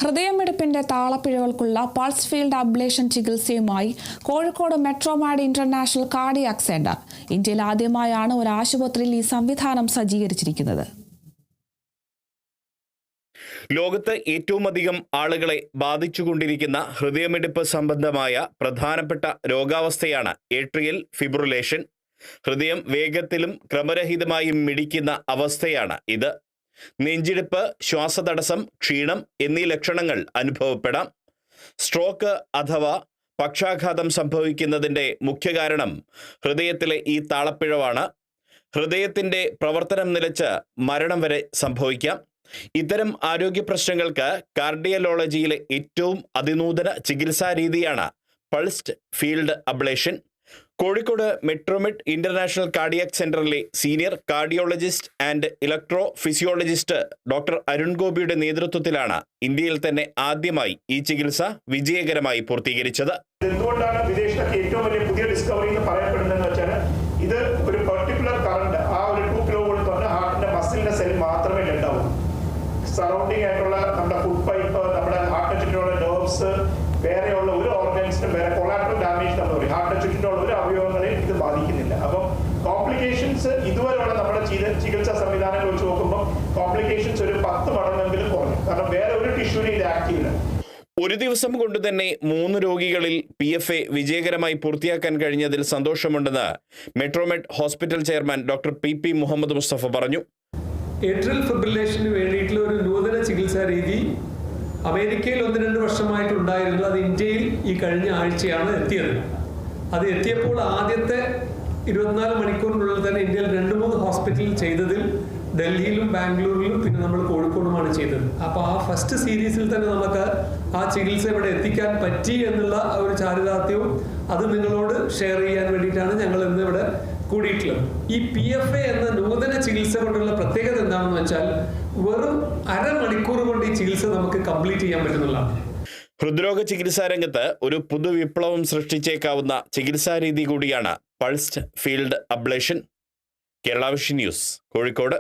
ഹൃദയമിടിപ്പിന്റെ താളപ്പിഴകൾക്കുള്ള pulse field ablation ചികിത്സയുമായി Kozhikode Metromed international cardiac centre. ഇന്ത്യയിൽ ആദ്യമായാണ് ഒരു ആശുപത്രിയിൽ ഈ സംവിധാനം സജ്ജീകരിച്ചിരിക്കുന്നത്. ലോകത്ത് ഏറ്റവും അധികം ആളുകളെ ബാധിച്ചുകൊണ്ടിരിക്കുന്ന ഹൃദയമിടിപ്പ് സംബന്ധമായ പ്രധാനപ്പെട്ട രോഗാവസ്ഥയാണ് ഏട്രിയൽ ഫിബ്രിലേഷൻ. ഹൃദയം വേഗത്തിലും ക്രമരഹിതമായും മിടിക്കുന്ന അവസ്ഥയാണ് ഇത്. നെഞ്ചിടിപ്പ്, ശ്വാസതടസ്സം, ക്ഷീണം എന്നീ ലക്ഷണങ്ങൾ അനുഭവപ്പെടാം. സ്ട്രോക്ക് അഥവാ പക്ഷാഘാതം സംഭവിക്കുന്നതിൻ്റെ മുഖ്യ കാരണം ഹൃദയത്തിലെ ഈ താളപ്പിഴവാണ്. ഹൃദയത്തിൻ്റെ പ്രവർത്തനം നിലച്ച് മരണം വരെ സംഭവിക്കാം. ഇത്തരം ആരോഗ്യ പ്രശ്നങ്ങൾക്ക് കാർഡിയോളജിയിലെ ഏറ്റവും അതിനൂതന ചികിത്സാ രീതിയാണ് pulsed field ablation. Kozhikode Metromed international cardiac സെന്ററിലെ senior cardiologist and electrophysiologist doctor Arun ഗോപിയുടെ നേതൃത്വത്തിലാണ് ഇന്ത്യയിൽ തന്നെ ആദ്യമായി ഈ ചികിത്സ വിജയകരമായി പൂർത്തീകരിച്ചത്. എന്തുകൊണ്ടാണ് വിദേശത്തൊക്കെ ഏറ്റവും വലിയ പുതിയ ഡിസ്കവറി എന്ന് പറയപ്പെടുന്നതെന്ന് വെച്ചാൽ ഇത് ഒരു പെർട്ടിക്കുലർ കറണ്ട് ആ ഒരു 2 കിലോ വോൾട്ട് വന്ന് ഹാർട്ടിന്റെ മസിലിന്റെ സെൽ മാത്രമേ ഉണ്ടാവൂ. സറൗണ്ടിങ് ആയിട്ടുള്ള നമ്മുടെ ഫുഡ് പൈപ്പ്, നമ്മുടെ ഹാർട്ടിന് ചുറ്റിനുള്ള നെർവ്സ്, വേറെയുള്ള ഒരു ഓർഗൻസിനും വേറെ കൊളാട്രൽ ഡാമേജ് നമ്മൾ പറയും. ഹാർട്ടിന് ചുറ്റിനുള്ള ഒരു അവയവങ്ങളെയും ഇത് ബാധിക്കുന്നില്ല. അപ്പം കോംപ്ലിക്കേഷൻസ് ഇതുവരെയുള്ള നമ്മുടെ ചികിത്സാ സംവിധാനങ്ങൾ വെച്ച് നോക്കുമ്പോൾ കോംപ്ലിക്കേഷൻസ് ഒരു 10 മടങ്ങെങ്കിലും കുറഞ്ഞു. കാരണം വേറെ ഒരു ടിഷ്യൂവിനെ ഇത് ആക്റ്റീവ് ഇല്ല. ഒരു ദിവസം കൊണ്ട് തന്നെ 3 രോഗികളിൽ PFA വിജയകരമായി പൂർത്തിയാക്കാൻ കഴിഞ്ഞതിൽ സന്തോഷമുണ്ടെന്ന് Metromed hospital chairman doctor PP Muhammad Mustafa പറഞ്ഞു. ഏട്രിയൽ ഫിബ്രിലേഷന് വേണ്ടിയിട്ടുള്ള ഒരു നൂതന ചികിത്സാ രീതി അമേരിക്കയിൽ 1-2 വർഷമായിട്ടുണ്ടായിരുന്നു. അത് ഇന്ത്യയിൽ ഈ കഴിഞ്ഞ ആഴ്ചയാണ് എത്തിയത്. അത് എത്തിയപ്പോൾ ആദ്യത്തെ 24 മണിക്കൂറിനുള്ളിൽ തന്നെ ഇന്ത്യയിൽ 2-3 ഹോസ്പിറ്റലിൽ ചെയ്തതിൽ ഡൽഹിയിലും ബാംഗ്ലൂരിലും പിന്നെ നമ്മൾ കോഴിക്കോടുമാണ് ചെയ്തത്. അപ്പോൾ ആ ഫസ്റ്റ് സീരീസിൽ തന്നെ നമുക്ക് ആ ചികിത്സ ഇവിടെ എത്തിക്കാൻ പറ്റി എന്നുള്ള ഒരു ചാരിതാർത്ഥ്യവും അത് നിങ്ങളോട് ഷെയർ ചെയ്യാൻ വേണ്ടിയിട്ടാണ് ഞങ്ങൾ ഇന്ന് ഇവിടെ കൂടിയിട്ടുള്ളത്. ഈ PFA എന്ന നൂതന ചികിത്സ കൊണ്ടുള്ള പ്രത്യേകത എന്താണെന്ന് വെച്ചാൽ വെറും അരമണിക്കൂർ കൊണ്ട് ഈ ചികിത്സ നമുക്ക് കംപ്ലീറ്റ് ചെയ്യാൻ പറ്റുന്നതാണ്. ഹൃദ്രോഗ ചികിത്സാ രംഗത്ത് ഒരു പുതുവിപ്ലവം സൃഷ്ടിച്ചേക്കാവുന്ന ചികിത്സാ രീതി കൂടിയാണ് pulsed field ablation. Kerala vision news, Kozhikode.